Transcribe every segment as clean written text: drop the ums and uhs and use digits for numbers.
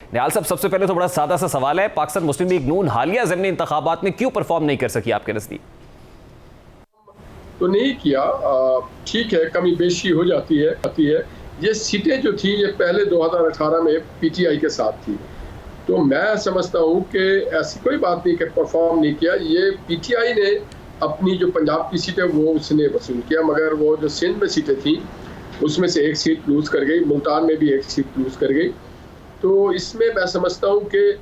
निहाल साहब, सबसे पहले तो बड़ा सादा सा सवाल है, पाकिस्तान मुस्लिम लीग नून हालिया ज़मीनी इंतखाबात में क्यों परफॉर्म नहीं कर सकी आपके नज़दीक? तो नहीं किया। ठीक है, कमी बेशी हो जाती है। ये सीटें जो थी ये पहले 2018 में पीटीआई के साथ थी, तो मैं समझता हूँ कि ऐसी कोई बात नहीं कि परफॉर्म नहीं किया। ये पीटीआई ने अपनी जो पंजाब की सीटें वो उसने वसूल किया, मगर वो जो सिंध में सीटें थी उसमें से एक सीट लूज कर गई, मुल्तान में भी एक सीट लूज कर गई। तो इसमें मैं समझता हूँ कि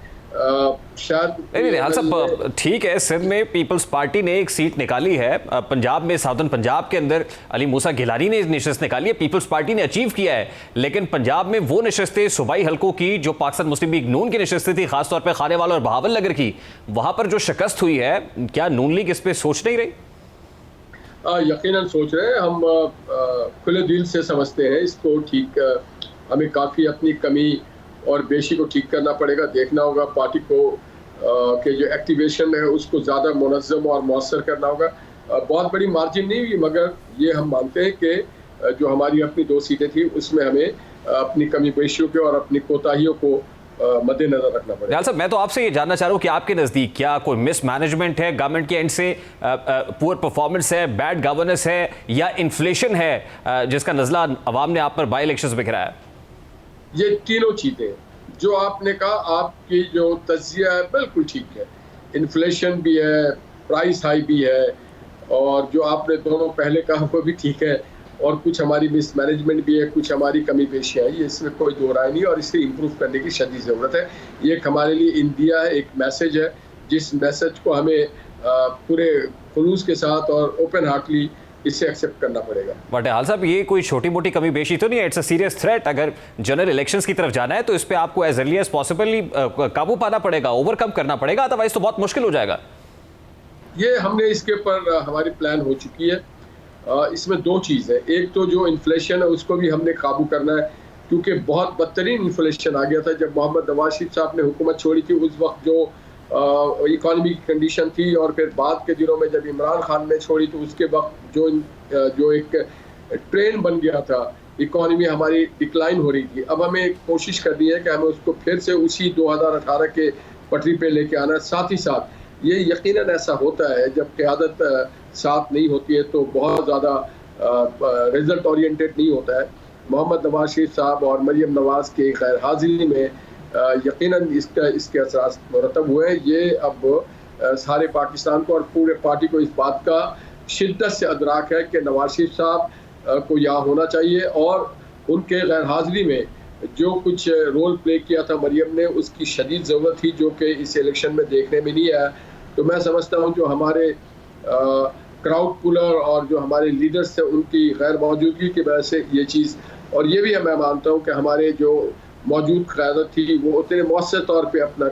शायद नहीं निहाल साहब, ठीक है, सिंध में पीपल्स पार्टी ने एक सीट निकाली है, पंजाब में साउदर्न पंजाब के अंदर अली मूसा गिलानी ने नशिस्त निकाली है, पीपल्स पार्टी ने अचीव किया है। लेकिन पंजाब में वो नशिस्तें सूबाई हलकों की जो पाकिस्तान मुस्लिम लीग नून की नशिस्तें थी, खासतौर पर खानेवाला और बहावल नगर की, वहां पर जो शिकस्त हुई है, क्या नून लीग इस पर सोच नहीं रही? यकीनन सोच रहे हैं हम, खुले दिल से समझते हैं इसको ठीक। हमें काफ़ी अपनी कमी और बेशी को ठीक करना पड़ेगा, देखना होगा पार्टी को के जो एक्टिवेशन है उसको ज़्यादा मुनज़्ज़म और मौसर करना होगा। बहुत बड़ी मार्जिन नहीं हुई, मगर ये हम मानते हैं कि जो हमारी अपनी 2 सीटें थी उसमें हमें अपनी कमी बेशियों के और अपनी कोताहियों को मद्देनजर रखना पड़ेगा। निहाल साहब, मैं तो आपसे ये जानना चाह रहा हूँ कि आपके नज़दीक क्या कोई मिस मैनेजमेंट है गवर्नमेंट के एंड से, पुअर परफॉर्मेंस है, बैड गवर्नेंस है, या इन्फ्लेशन है जिसका नज़ला अवाम ने आप पर बाई इलेक्शंस में गिराया? ये तीनों चीज़ें जो आपने कहा, आपकी जो तज्जिया है बिल्कुल ठीक है। इन्फ्लेशन भी है, प्राइस हाई भी है, और जो आपने दोनों पहले कहा वो भी ठीक है, और कुछ हमारी मिसमैनेजमेंट भी है, कुछ हमारी कमी पेशियाँ हैं, इसमें कोई दो राय नहीं, और इसे इम्प्रूव करने की शदीद ज़रूरत है। ये एक हमारे लिए इंडिया है, एक मैसेज है, जिस मैसेज को हमें पूरे खुलूस के साथ और ओपन हार्टली इसे एक्सेप्ट करना पड़ेगा। बट निहाल साहब, ये कोई छोटी मोटी कमी बेशी तो नहीं है, इट्स अ सीरियस थ्रेट। अगर जनरल इलेक्शंस की तरफ जाना है तो इस पे आपको एज अर्ली एज पॉसिबली काबू पाना पड़ेगा, ओवरकम करना पड़ेगा, अदरवाइज तो बहुत मुश्किल हो जाएगा। ये हमने इसके ऊपर हमारी प्लान हो चुकी है। इसमें 2 चीज़ है, एक तो जो इन्फ्लेशन है उसको भी हमने काबू करना है, क्योंकि बहुत बदतरीन इन्फ्लेशन आ गया था जब मोहम्मद नवाज शरीफ साहब ने हुकूमत छोड़ी थी। उस वक्त जो इकॉनमी की कंडीशन थी, और फिर बाद के दिनों में जब इमरान खान ने छोड़ी तो उसके वक्त जो एक ट्रेंड बन गया था, इकॉनमी हमारी डिक्लाइन हो रही थी। अब हमें कोशिश करनी है कि हमें उसको फिर से उसी 2018 के पटरी पे लेके आना है। साथ ही साथ ये यकीनन ऐसा होता है जब क़यादत साथ नहीं होती है तो बहुत ज़्यादा रिजल्ट ओरिएंटेड नहीं होता है। मोहम्मद नवाज शरीफ साहब और मरियम नवाज के गैर हाजिरी में यकीनन इसके असरात मुरतब हुए। ये अब सारे पाकिस्तान को और पूरे पार्टी को इस बात का शिद्दत से अदराक है कि नवाज शरीफ साहब को यहाँ होना चाहिए, और उनके गैर हाजिरी में जो कुछ रोल प्ले किया था मरियम ने, उसकी शदीद ज़रूरत थी, जो कि इस इलेक्शन में देखने में नहीं आया। तो मैं समझता हूँ जो हमारे क्राउड पुलर और जो हमारे लीडर्स थे उनकी गैर मौजूदगी की वजह से ये चीज़, और ये भी मैं मानता हूँ कि हमारे जो मौजूद क़यादत थी वो उतने मौसर तौर पे अपना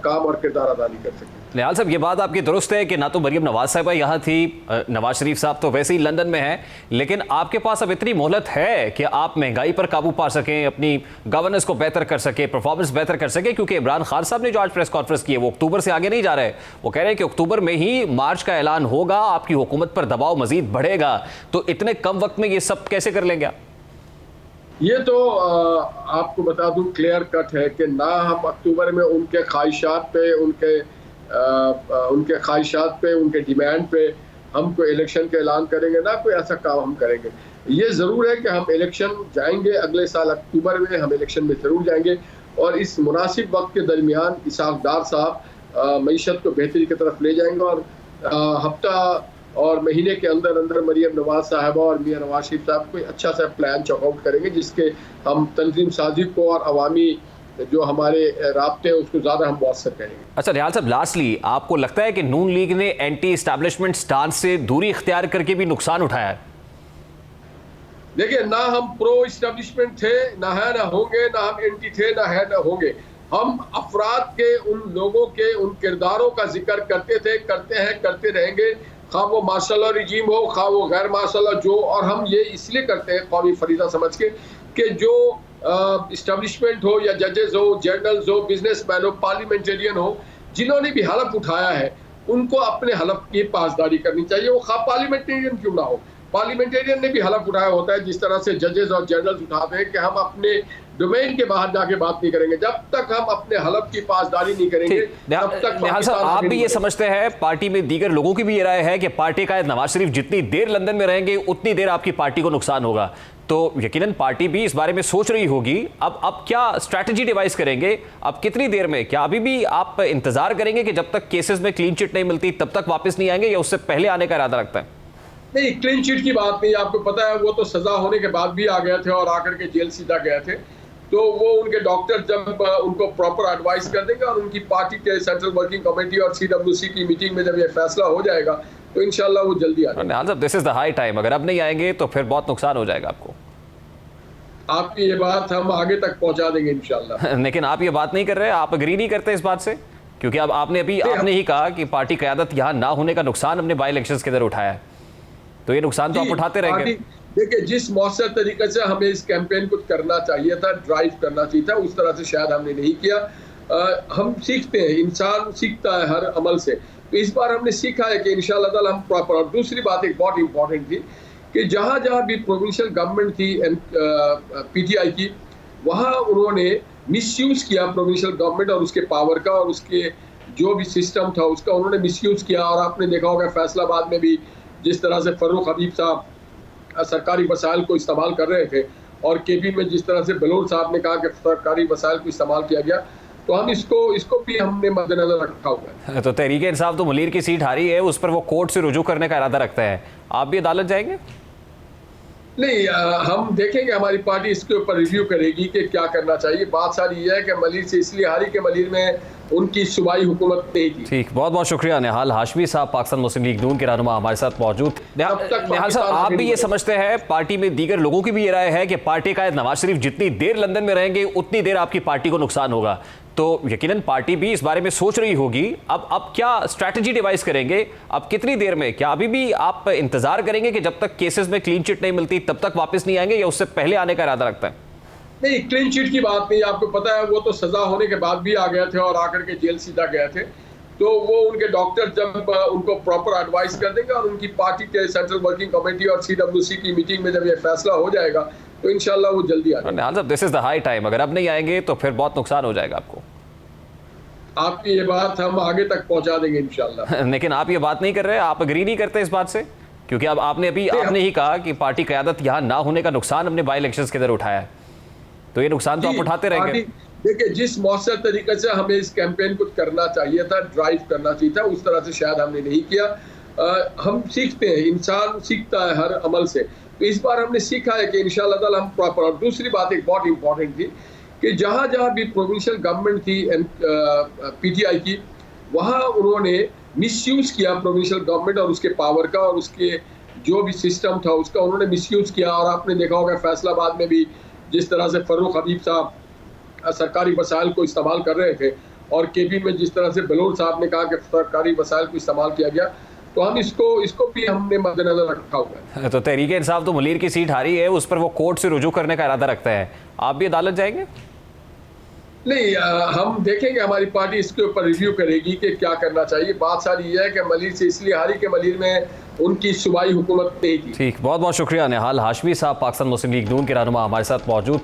काम और किरदार अदा नहीं कर सकी। निहाल साहब, ये बात आपकी दुरुस्त है कि ना तो मरियम नवाज साहिबा यहाँ थी, नवाज शरीफ साहब तो वैसे ही लंदन में हैं, लेकिन आपके पास अब इतनी मोहलत है कि आप महंगाई पर काबू पा सकें, अपनी गवर्नेंस को बेहतर कर सकें, परफॉर्मेंस बेहतर कर सकें, क्योंकि इमरान खान साहब ने जो आज प्रेस कॉन्फ्रेंस की है वो अक्टूबर से आगे नहीं जा रहे। वो कह रहे हैं कि अक्टूबर में ही मार्च का ऐलान होगा, आपकी हुकूमत पर दबाव मजीद बढ़ेगा। तो इतने कम वक्त में ये सब कैसे कर लेंगे आप? ये तो आपको बता दूं क्लियर कट है कि ना हम अक्टूबर में उनके ख्वाहिशात पे, उनके ख्वाहिशात पे, उनके डिमांड पे हम कोई इलेक्शन का ऐलान करेंगे, ना कोई ऐसा काम हम करेंगे। ये ज़रूर है कि हम इलेक्शन जाएंगे, अगले साल अक्टूबर में हम इलेक्शन में ज़रूर जाएंगे, और इस मुनासिब वक्त के दरमियान इसहाक डार साहब मईशत को बेहतरी की तरफ ले जाएंगे, और हफ्ता और महीने के अंदर अंदर मरियम नवाज साहिबा और मियां नवाज शरीफ साहब कोई अच्छा सा प्लान चॉकआउट करेंगे, जिसके हम तंजीम साजी को और अवामी जो हमारे राब्ते हैं उसको ज़्यादा हम मौसर करेंगे। अच्छा निहाल साहब, लास्टली, आपको लगता है कि नून लीग ने एंटी एस्टैब्लिशमेंट स्टांस से दूरी इख्तियार करके भी नुकसान उठाया है? देखिए, ना हम प्रो इस्टेब्लिशमेंट थे, ना है, ना होंगे, ना हम एंटी थे, ना है, ना होंगे। हम अफराद के, उन लोगों के, उन किरदारों का जिक्र करते थे, करते हैं, करते रहेंगे, खा वो मार्शल रिजीम हो, खा वो गैर मार्शल जो, और हम ये इसलिए करते हैं कौमी फरीदा समझ के कि जो इस्टेब्लिशमेंट हो या जजेस हो, जर्नल्स हो, बिजनेसमैन हो, पार्लियामेंटेरियन हो, जिन्होंने भी हलफ उठाया है उनको अपने हलफ की पासदारी करनी चाहिए, वो खा पार्लियामेंटेरियन क्यों ना हो। पार्लियामेंटेरियन ने भी हलफ उठाया होता है, जिस तरह से जजेस और जनरल्स उठाते हैं कि हम अपने डोमेन के बाहर जाके बात नहीं करेंगे। जब तक हम अपने हलफ की पासदारी नहीं करेंगे तब तक निहाल साहब, आप भी ये समझते हैं, पार्टी में दीगर लोगों की भी ये राय है कि पार्टी का नवाज शरीफ जितनी देर लंदन में रहेंगे उतनी देर आपकी पार्टी को नुकसान होगा, तो यकीनन पार्टी भी इस बारे में सोच रही होगी। अब क्या स्ट्रैटेजी डिवाइस करेंगे? अब कितनी देर में, क्या अभी भी आप इंतजार करेंगे कि जब तक केसेस में क्लीन चिट नहीं मिलती तब तक वापस नहीं आएंगे, या उससे पहले आने का इरादा रखता है? नहीं, क्लीन चिट की बात नहीं। आपको पता है, वो तो सजा होने के बाद भी आ गए थे और आकर के जेल सीधा गए थे। तो वो उनके डॉक्टर जब उनको प्रॉपर एडवाइस कर देंगे और उनकी पार्टी के सेंट्रल वर्किंग कमेटी और CWC की मीटिंग में जब ये फैसला हो जाएगा तो इंशाल्लाह वो जल्दी आ जाएगा। This is the high time. अगर अब नहीं आएंगे तो फिर बहुत नुकसान हो जाएगा आपको। आपकी ये बात हम आगे तक पहुंचा देंगे इंशाल्लाह। लेकिन आप ये बात नहीं कर रहे, आप अग्री नहीं करते इस बात से? क्योंकि अब आपने ही कहा कि पार्टी क़यादत यहाँ ना होने का नुकसान हमने बाई इलेक्शंस के अंदर उठाया है, तो ये नुकसान तो आप उठाते रहेंगे। देखिए, जिस मौसर तरीके से हमें इस कैंपेन को करना चाहिए था, ड्राइव करना चाहिए था, उस तरह से शायद हमने नहीं किया। हम सीखते हैं, इंसान सीखता है हर अमल से। तो इस बार हमने सीखा है कि इंशाअल्लाह ताला हम प्रॉपर। और दूसरी बात एक बहुत इंपॉर्टेंट थी कि जहाँ जहाँ भी प्रोविंशियल गवर्नमेंट थी PTI की, वहाँ उन्होंने मिसयूज किया प्रोविंशियल गवर्नमेंट और उसके पावर का और उसके जो भी सिस्टम था उसका उन्होंने मिसयूज किया। और आपने देखा होगा फैसलाबाद में भी जिस तरह से फर्रुख हबीब साहब सरकारी वसाइल को इस्तेमाल कर रहे थे, और KP में जिस तरह से बलोच साहब ने कहा कि सरकारी वसाइल को इस्तेमाल किया गया, तो हम इसको भी हमने मद्देनजर रखा हुआ है। तो तहरीक इंसाफ तो मुलीर की सीट हारी है, उस पर वो कोर्ट से रुजू करने का इरादा रखता है, आप भी अदालत जाएंगे? नहीं, हम देखेंगे, हमारी पार्टी इसके ऊपर रिव्यू करेगी कि क्या करना चाहिए। बात सारी ये है कि मलीर से इसलिए हारी कि मलीर में उनकी सूबाई हुकूमत नहीं थी। ठीक, बहुत बहुत शुक्रिया। निहाल हाशमी साहब, पाकिस्तान मुस्लिम लीग नून के रहनुमा, हमारे साथ मौजूद। निहाल साहब, आप भी ये समझते हैं, पार्टी में दीगर लोगों की भी ये राय है कि पार्टी का नवाज शरीफ जितनी देर लंदन में रहेंगे उतनी देर आपकी पार्टी को नुकसान होगा, तो यकीनन पार्टी भी इस बारे में सोच रही होगी। अब क्या स्ट्रैटेजी डिवाइस करेंगे? अब कितनी देर में, क्या अभी भी आप इंतजार करेंगे कि जब तक केसेस में क्लीन चिट नहीं मिलती तब तक वापस नहीं आएंगे, या उससे पहले आने का इरादा रखता है? नहीं, क्लीन चिट की बात नहीं। आपको पता है, वो तो सजा होने के बाद भी आ गए थे और आकर के जेल सीधा गए थे। तो वो उनके डॉक्टर जब उनको प्रॉपर एडवाइस कर देंगे और उनकी पार्टी के सेंट्रल वर्किंग कमेटी और CWC की मीटिंग में जब ये फैसला हो जाएगा तो इंशाल्लाह वो जल्दी आ जाएगा। This is the high time. अगर अब नहीं आएंगे तो फिर बहुत नुकसान हो जाएगा आपको। आपकी ये बात हम आगे तक पहुंचा देंगे इंशाल्लाह। लेकिन आप ये बात नहीं कर रहे, आप अग्री नहीं करते इस बात से? क्योंकि अब आपने ही कहा कि पार्टी क़यादत यहाँ ना होने का नुकसान हमने बाई इलेक्शंस के अंदर उठाया है, तो ये नुकसान तो आप उठाते रहेंगे। देखिए, जिस मौसर तरीके से हमें इस कैंपेन को करना चाहिए था, ड्राइव करना चाहिए था, उस तरह से शायद हमने नहीं किया। हम सीखते हैं, इंसान सीखता है हर अमल से। तो इस बार हमने सीखा है कि इंशाअल्लाह ताला हम प्रॉपर। और दूसरी बात एक बहुत इंपॉर्टेंट थी कि जहाँ जहाँ भी प्रोविंशियल गवर्नमेंट थी PTI की, वहाँ उन्होंने मिसयूज किया प्रोविंशियल गवर्नमेंट और उसके पावर का और उसके जो भी सिस्टम था उसका उन्होंने मिसयूज किया। और आपने देखा होगा फैसलाबाद में भी जिस तरह से फर्रुख हबीब साहब सरकारी वसाइल को इस्तेमाल कर रहे थे, और KP में जिस तरह से बलोच साहब ने कहा कि सरकारी वसाइल को इस्तेमाल किया गया, तो हम इसको भी हमने मद्देनजर रखा हुआ है। तो तहरीक इंसाफ तो मुलीर की सीट हारी है, उस पर वो कोर्ट से रुजू करने का इरादा रखता है, आप भी अदालत जाएंगे? नहीं, हम देखेंगे, हमारी पार्टी इसके ऊपर रिव्यू करेगी कि क्या करना चाहिए। बात सारी ये है कि मलीर से इसलिए हारी कि मलीर में उनकी सूबाई हुकूमत नहीं थी। ठीक, बहुत बहुत शुक्रिया। निहाल हाशमी साहब, पाकिस्तान मुस्लिम लीग नून के रहनुमा, हमारे साथ मौजूद।